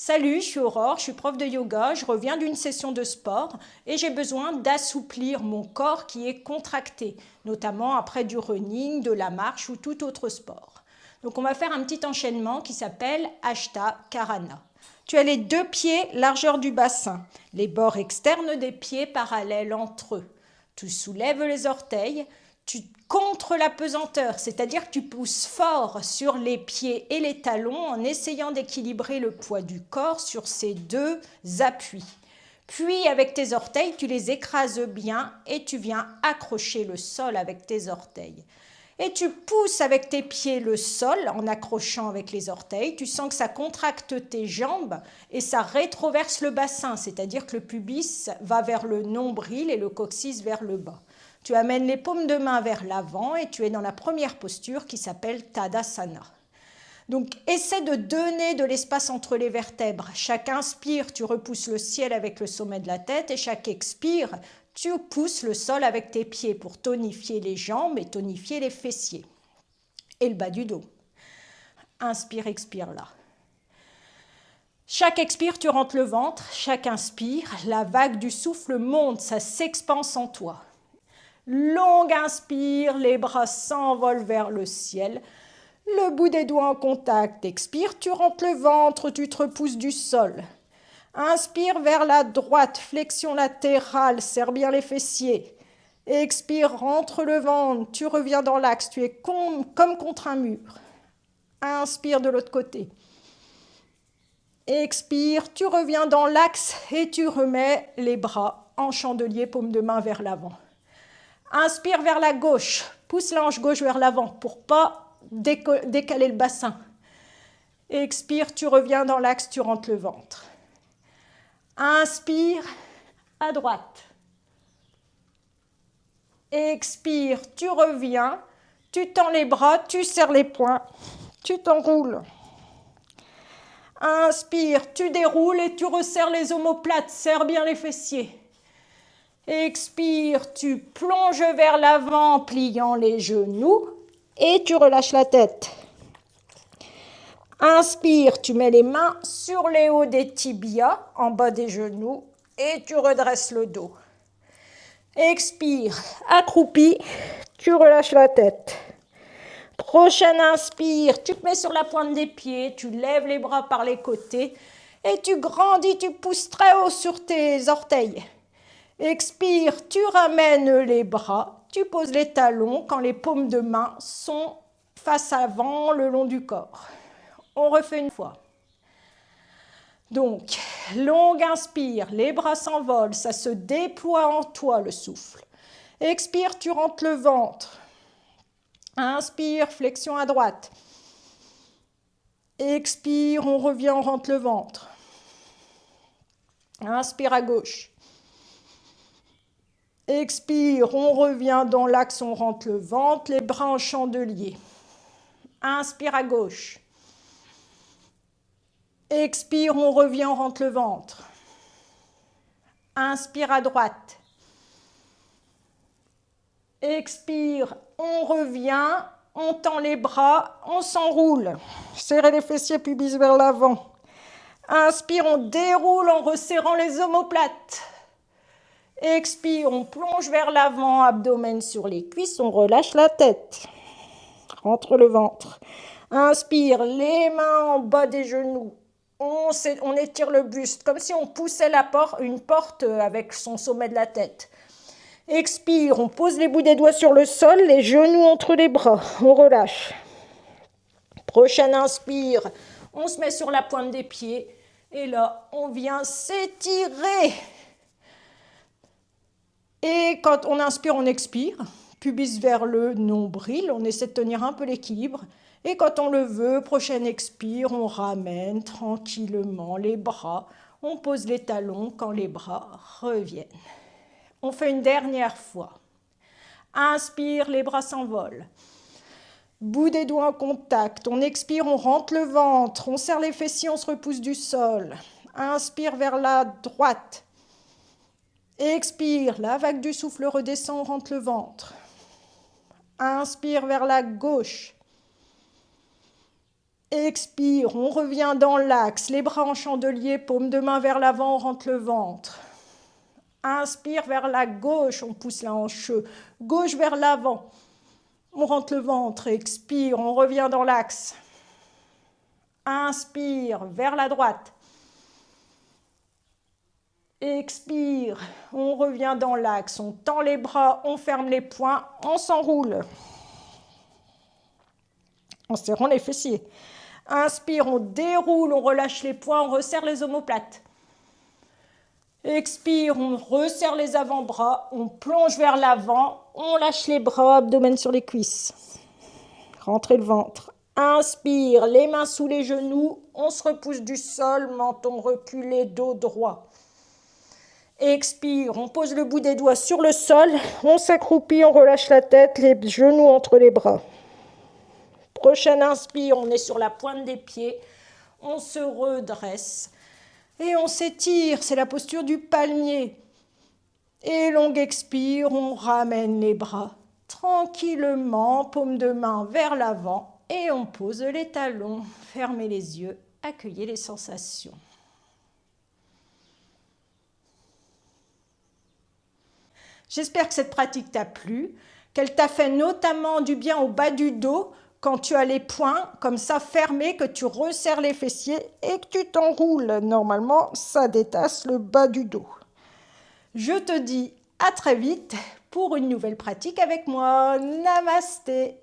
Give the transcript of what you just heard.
Salut, je suis Aurore, je suis prof de yoga, je reviens d'une session de sport et j'ai besoin d'assouplir mon corps qui est contracté, notamment après du running, de la marche ou tout autre sport. Donc on va faire un petit enchaînement qui s'appelle Hasta Karana. Tu as les deux pieds largeur du bassin, les bords externes des pieds parallèles entre eux. Tu soulèves les orteils, tu contre la pesanteur, c'est-à-dire que tu pousses fort sur les pieds et les talons en essayant d'équilibrer le poids du corps sur ces deux appuis. Puis avec tes orteils, tu les écrases bien et tu viens accrocher le sol avec tes orteils. Et tu pousses avec tes pieds le sol en accrochant avec les orteils. Tu sens que ça contracte tes jambes et ça rétroverse le bassin, c'est-à-dire que le pubis va vers le nombril et le coccyx vers le bas. Tu amènes les paumes de main vers l'avant et tu es dans la première posture qui s'appelle Tadasana. Donc, essaie de donner de l'espace entre les vertèbres. Chaque inspire, tu repousses le ciel avec le sommet de la tête et chaque expire, tu pousses le sol avec tes pieds pour tonifier les jambes et tonifier les fessiers et le bas du dos. Inspire, expire là. Chaque expire, tu rentres le ventre. Chaque inspire, la vague du souffle monte, ça s'expanse en toi. Longue inspire, les bras s'envolent vers le ciel. Le bout des doigts en contact. Expire, tu rentres le ventre, tu te repousses du sol. Inspire vers la droite, flexion latérale, serre bien les fessiers. Expire, rentre le ventre, tu reviens dans l'axe, tu es comme contre un mur. Inspire de l'autre côté. Expire, tu reviens dans l'axe et tu remets les bras en chandelier, paume de main vers l'avant. Inspire vers la gauche, pousse la hanche gauche vers l'avant pour ne pas décaler le bassin. Expire, tu reviens dans l'axe, tu rentres le ventre. Inspire, à droite. Expire, tu reviens, tu tends les bras, tu serres les poings, tu t'enroules. Inspire, tu déroules et tu resserres les omoplates, serre bien les fessiers. Expire, tu plonges vers l'avant en pliant les genoux et tu relâches la tête. Inspire, tu mets les mains sur les hauts des tibias, en bas des genoux et tu redresses le dos. Expire, accroupi, tu relâches la tête. Prochaine inspire, tu te mets sur la pointe des pieds, tu lèves les bras par les côtés et tu grandis, tu pousses très haut sur tes orteils. Expire, tu ramènes les bras, tu poses les talons quand les paumes de main sont face avant le long du corps. On refait une fois. Donc, longue inspire, les bras s'envolent, ça se déploie en toi le souffle. Expire, tu rentres le ventre. Inspire, flexion à droite. Expire, on revient, on rentre le ventre. Inspire à gauche. Expire, on revient dans l'axe, on rentre le ventre, les bras en chandelier. Inspire à gauche. Expire, on revient, on rentre le ventre. Inspire à droite. Expire, on revient, on tend les bras, on s'enroule. Serrez les fessiers, pubis vers l'avant. Inspire, on déroule en resserrant les omoplates. Expire, on plonge vers l'avant, abdomen sur les cuisses, on relâche la tête. Rentre le ventre. Inspire, les mains en bas des genoux. On étire le buste, comme si on poussait une porte avec son sommet de la tête. Expire, on pose les bouts des doigts sur le sol, les genoux entre les bras. On relâche. Prochaine inspire, on se met sur la pointe des pieds. Et là, on vient s'étirer. Et quand on inspire, on expire, pubis vers le nombril, on essaie de tenir un peu l'équilibre. Et quand on le veut, prochaine expire, on ramène tranquillement les bras, on pose les talons quand les bras reviennent. On fait une dernière fois. Inspire, les bras s'envolent. Bout des doigts en contact, on expire, on rentre le ventre, on serre les fessiers, on se repousse du sol. Inspire vers la droite. Expire, la vague du souffle redescend, on rentre le ventre. Inspire vers la gauche. Expire, on revient dans l'axe, les bras en chandelier, paume de main vers l'avant, on rentre le ventre. Inspire vers la gauche, on pousse la hanche, gauche vers l'avant, on rentre le ventre. Expire, on revient dans l'axe. Inspire vers la droite. Expire, on revient dans l'axe, on tend les bras, on ferme les poings, on s'enroule. En serrant les fessiers. Inspire, on déroule, on relâche les poings, on resserre les omoplates. Expire, on resserre les avant-bras, on plonge vers l'avant, on lâche les bras, abdomen sur les cuisses. Rentrez le ventre. Inspire, les mains sous les genoux, on se repousse du sol, menton reculé, dos droit. Expire, on pose le bout des doigts sur le sol, on s'accroupit, on relâche la tête, les genoux entre les bras. Prochaine inspire, on est sur la pointe des pieds, on se redresse et on s'étire, c'est la posture du palmier. Et longue expire, on ramène les bras tranquillement, paume de main vers l'avant et on pose les talons. Fermez les yeux, accueillez les sensations. J'espère que cette pratique t'a plu, qu'elle t'a fait notamment du bien au bas du dos quand tu as les poings comme ça fermés, que tu resserres les fessiers et que tu t'enroules. Normalement, ça détasse le bas du dos. Je te dis à très vite pour une nouvelle pratique avec moi. Namasté.